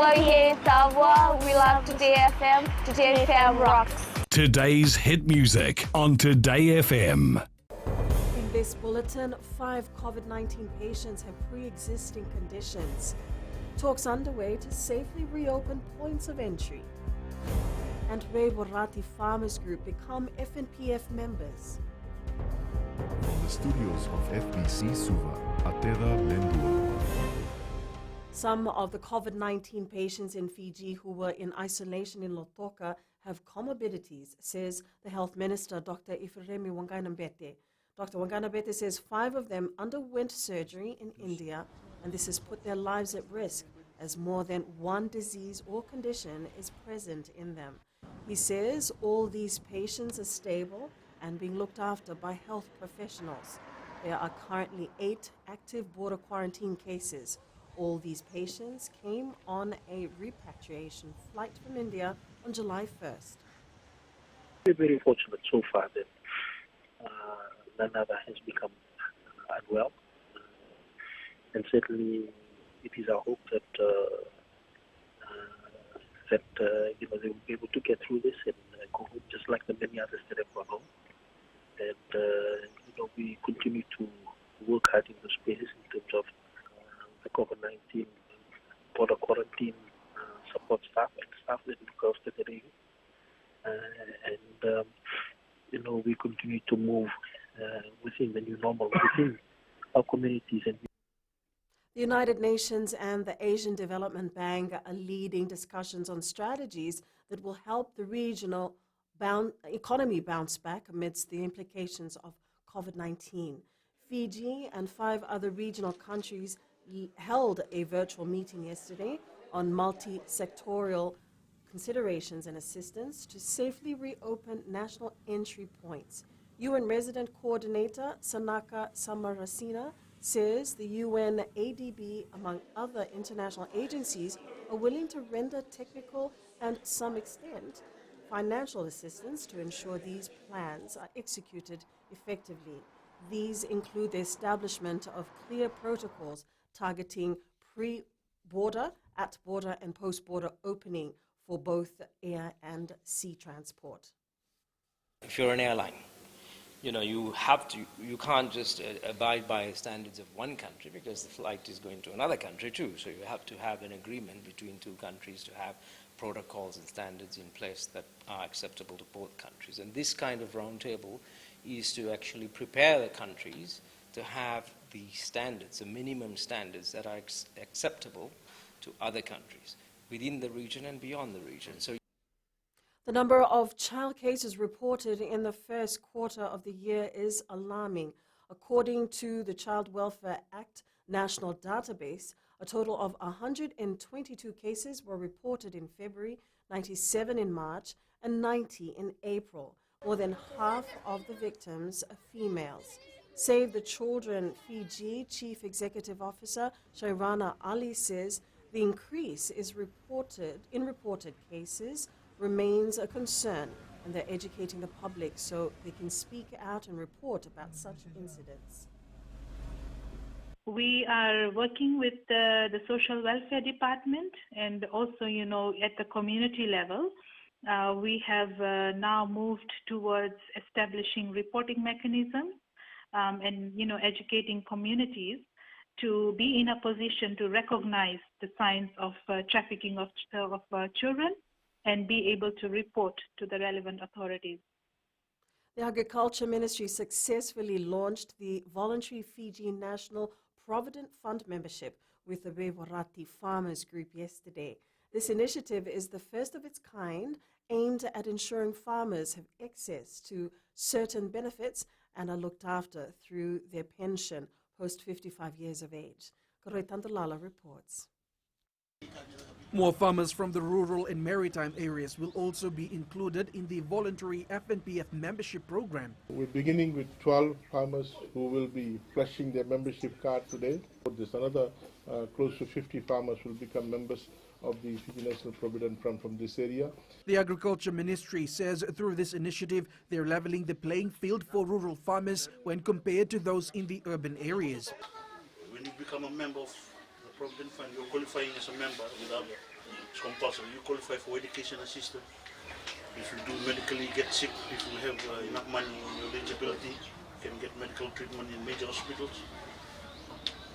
Soyez savoir, we love Today FM. Today FM rocks. Today's hit music on Today FM. In this bulletin, 5 COVID-19 patients have pre-existing conditions. Talks underway to safely reopen points of entry. And Borati Farmers Group become FNPF members. From the studios of FBC Suva, Ateda Lendua. Some of the COVID-19 patients in Fiji who were in isolation in Lotoka have comorbidities, says the Health Minister, Dr. Ifiremi Wanganambete. Dr. Wanganambete says 5 of them underwent surgery in India, and this has put their lives at risk as more than one disease or condition is present in them. He says all these patients are stable and being looked after by health professionals. There are currently 8 active border quarantine cases. All these patients came on a repatriation flight from India on July 1st. We're very fortunate so far that none other has become unwell. And certainly it is our hope that they will be able to get through this and go home just like the many others that have gone home. And we continue to work hard in those spaces in terms of the COVID-19 border quarantine support staff and staff that look after the region. We continue to move within the new normal, within our communities. And the United Nations and the Asian Development Bank are leading discussions on strategies that will help the regional economy bounce back amidst the implications of COVID-19. Fiji and 5 other regional countries held a virtual meeting yesterday on multi-sectorial considerations and assistance to safely reopen national entry points. UN Resident Coordinator Sanaka Samarasina says the UN, ADB, among other international agencies, are willing to render technical and, to some extent, financial assistance to ensure these plans are executed effectively. These include the establishment of clear protocols targeting pre-border, at-border, and post-border opening for both air and sea transport. If you're an airline, you can't just abide by standards of one country because the flight is going to another country too. So you have to have an agreement between 2 countries to have protocols and standards in place that are acceptable to both countries. And this kind of roundtable is to actually prepare the countries to have the standards, the minimum standards that are acceptable to other countries within the region and beyond the region. So the number of child cases reported in the first quarter of the year is alarming. According to the Child Welfare Act National Database, a total of 122 cases were reported in February, 97 in March, and 90 in April. More than half of the victims are females. Save the Children Fiji Chief Executive Officer Shairana Ali says the increase in reported cases remains a concern, and they're educating the public so they can speak out and report about such incidents. We are working with the social welfare department and also, at the community level. We have now moved towards establishing reporting mechanisms and, educating communities to be in a position to recognize the signs of trafficking of children and be able to report to the relevant authorities. The Agriculture Ministry successfully launched the voluntary Fiji National Provident Fund membership with the Borati Farmers Group yesterday. This initiative is the first of its kind, aimed at ensuring farmers have access to certain benefits and are looked after through their pension post 55 years of age. Koroi reports. More farmers from the rural and maritime areas will also be included in the voluntary FNPF membership program. We're beginning with 12 farmers who will be fleshing their membership card today. There's another close to 50 farmers will become members of the Fiji National Provident Fund from this area. The Agriculture Ministry says through this initiative, they're leveling the playing field for rural farmers when compared to those in the urban areas. When you become a member of the Provident Fund, you're qualifying as a member without it's compulsory. You qualify for education assistance. If you do medically get sick, if you have enough money in your eligibility, you can get medical treatment in major hospitals.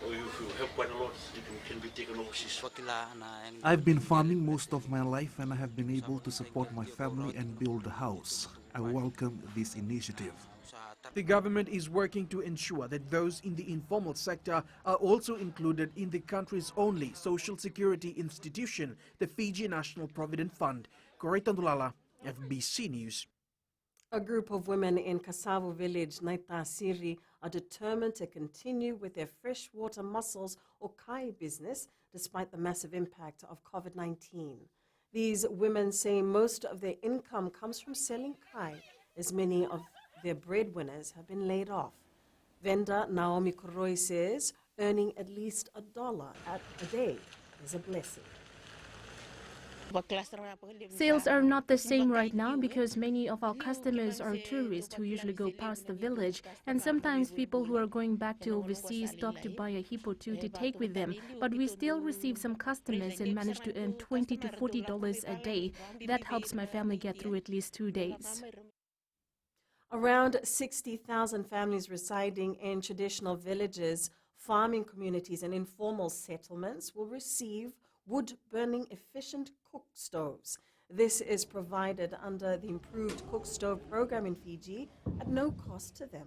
Or if you have quite a lot, you can be taken overseas. I've been farming most of my life and I have been able to support my family and build a house. I welcome this initiative. The government is working to ensure that those in the informal sector are also included in the country's only social security institution, the Fiji National Provident Fund. Corey Tandulala, FBC News. A group of women in Kasavo village, Naitasiri, are determined to continue with their freshwater mussels or kai business despite the massive impact of COVID-19. These women say most of their income comes from selling kai, as many of their breadwinners have been laid off. Vendor Naomi Koroi says earning at least $1 a day is a blessing. Sales are not the same right now because many of our customers are tourists who usually go past the village, and sometimes people who are going back to overseas stop to buy a hippo too to take with them. But we still receive some customers and manage to earn $20 to $40 a day. That helps my family get through at least 2 days. Around 60,000 families residing in traditional villages, farming communities and informal settlements will receive wood-burning efficient cook stoves. This is provided under the Improved Cook Stove program in Fiji at no cost to them.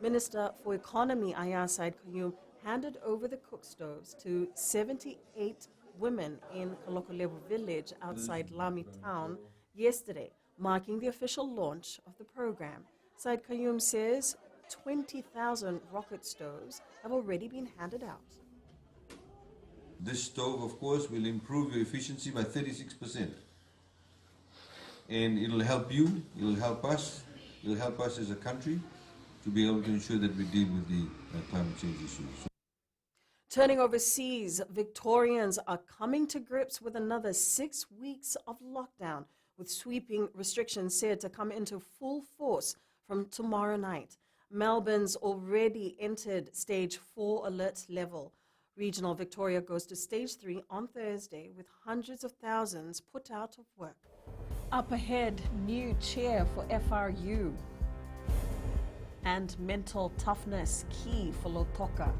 Minister for Economy Aya Said Kayum handed over the cook stoves to 78 women in Kalokolebu village outside Lami town yesterday, marking the official launch of the program. Said Kayum says 20,000 rocket stoves have already been handed out. This stove, of course, will improve your efficiency by 36%. And it'll help you, it'll help us as a country to be able to ensure that we deal with the climate change issues. Turning overseas, Victorians are coming to grips with another 6 weeks of lockdown, with sweeping restrictions said to come into full force from tomorrow night. Melbourne's already entered stage 4 alert level. Regional Victoria goes to stage 3 on Thursday, with hundreds of thousands put out of work. Up ahead, new chair for FRU. And mental toughness key for Lautoka.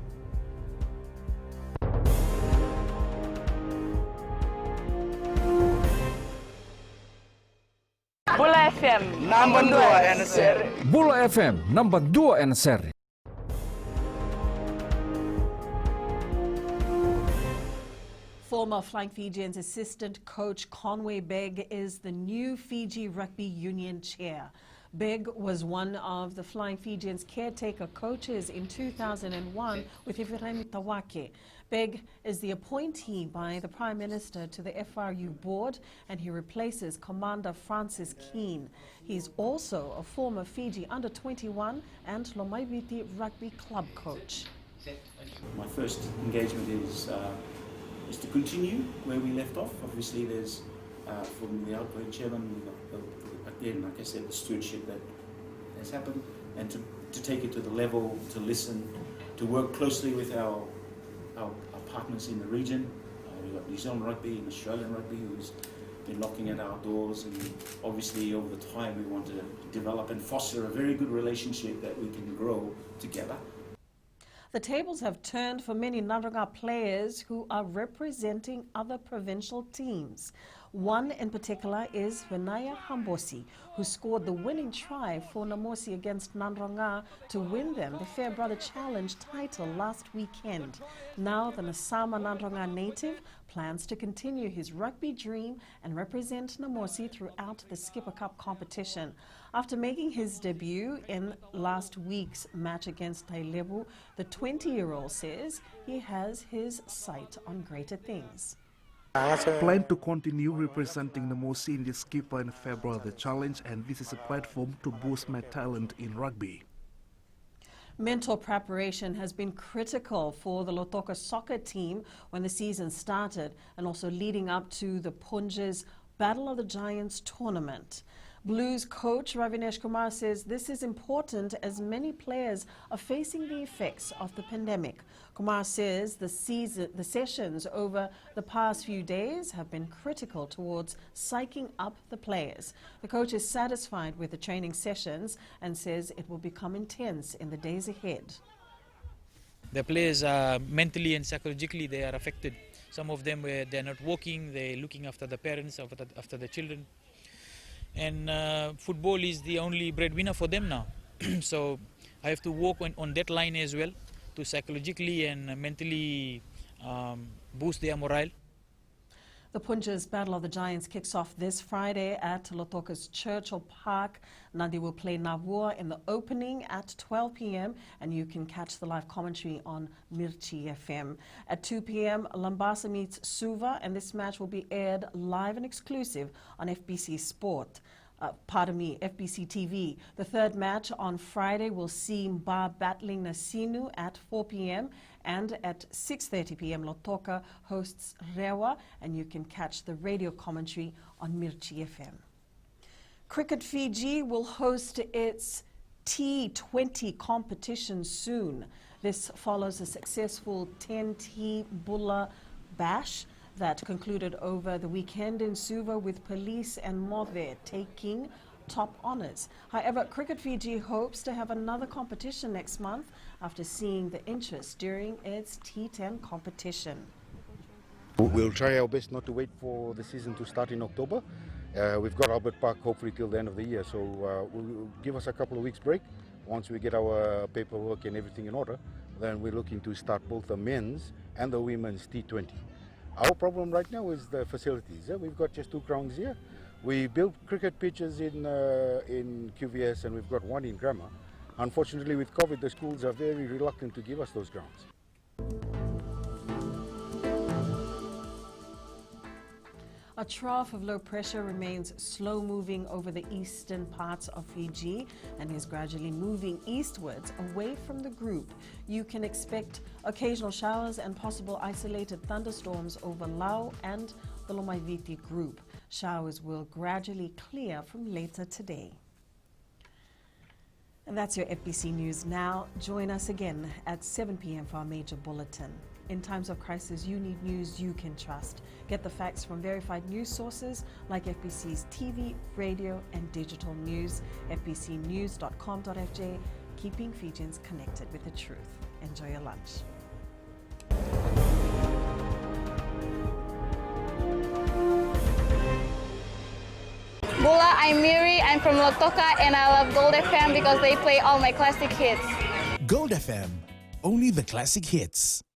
Bula FM, number 2 NSR. Bula FM, number 2 NSR. Former Flying Fijians assistant coach Conway BEGG is the new Fiji Rugby Union chair. BEGG was one of the Flying Fijians caretaker coaches in 2001 with Ifiremi Tawake. BEGG is the appointee by the Prime Minister to the FRU board, and he replaces Commander Francis KEAN. He's also a former Fiji under-21 and Lomaiviti rugby club coach. My first engagement is to continue where we left off. Obviously, there's from the outgoing chairman, again, like I said, the stewardship that has happened, and to take it to the level, to listen, to work closely with our partners in the region. We've got New Zealand Rugby and Australian Rugby who's been knocking at our doors, and obviously over the time we want to develop and foster a very good relationship that we can grow together. The tables have turned for many Naranga players who are representing other provincial teams. One in particular is VENAIA HABOSI, who scored the winning try for NAMOSI against Naranga to win them the Fair Brother Challenge title last weekend. Now the Nasama Naranga native plans to continue his rugby dream and represent NAMOSI throughout the Skipper Cup competition. After making his debut in last week's match against Tailebu, the 20-year-old says he has his sight on greater things. Plan to continue representing NAMOSI in the Skipper and Fair Brother Challenge, and this is a platform to boost my talent in rugby. Mental preparation has been critical for the Lautoka soccer team when the season started, and also leading up to the Punja's Battle of the Giants tournament. Blues coach Ravinesh Kumar says this is important as many players are facing the effects of the pandemic. Kumar says the sessions over the past few days have been critical towards psyching up the players. The coach is satisfied with the training sessions and says it will become intense in the days ahead. The players are mentally and psychologically they are affected. Some of them they're not working, they're looking after the parents, after the children. And football is the only breadwinner for them now. So I have to work on that line as well to psychologically and mentally boost their morale. The Punja's Battle of the Giants kicks off this Friday at Lotoka's Churchill Park. Nandi will play Navua in the opening at 12 p.m. and you can catch the live commentary on Mirchi FM. At 2 p.m, Lambasa meets Suva, and this match will be aired live and exclusive on FBC Sport. FBC TV. The third match on Friday will see Mba battling Nasinu at 4 p.m. and at 6:30 p.m. Lotoka hosts Rewa, and you can catch the radio commentary on Mirchi FM. Cricket Fiji will host its T20 competition soon. This follows a successful 10T Bulla Bash that concluded over the weekend in Suva with Police and Move taking top honours. However, Cricket Fiji hopes to have another competition next month after seeing the interest during its T10 competition. We'll try our best not to wait for the season to start in October. We've got Albert Park hopefully till the end of the year, so we'll give us a couple of weeks break. Once we get our paperwork and everything in order, then we're looking to start both the men's and the women's T20. Our problem right now is the facilities. We've got just 2 grounds here. We built cricket pitches in QVS and we've got 1 in Grammar. Unfortunately, with COVID, the schools are very reluctant to give us those grounds. A trough of low pressure remains slow-moving over the eastern parts of Fiji and is gradually moving eastwards away from the group. You can expect occasional showers and possible isolated thunderstorms over Lau and the Lomaiviti group. Showers will gradually clear from later today. And that's your FBC News Now. Join us again at 7 p.m. for our major bulletin. In times of crisis, you need news you can trust. Get the facts from verified news sources like FBC's TV, radio, and digital news. FBCnews.com.fj, keeping Fijians connected with the truth. Enjoy your lunch. Bula, I'm Miri. I'm from Lotoka and I love Gold FM because they play all my classic hits. Gold FM, only the classic hits.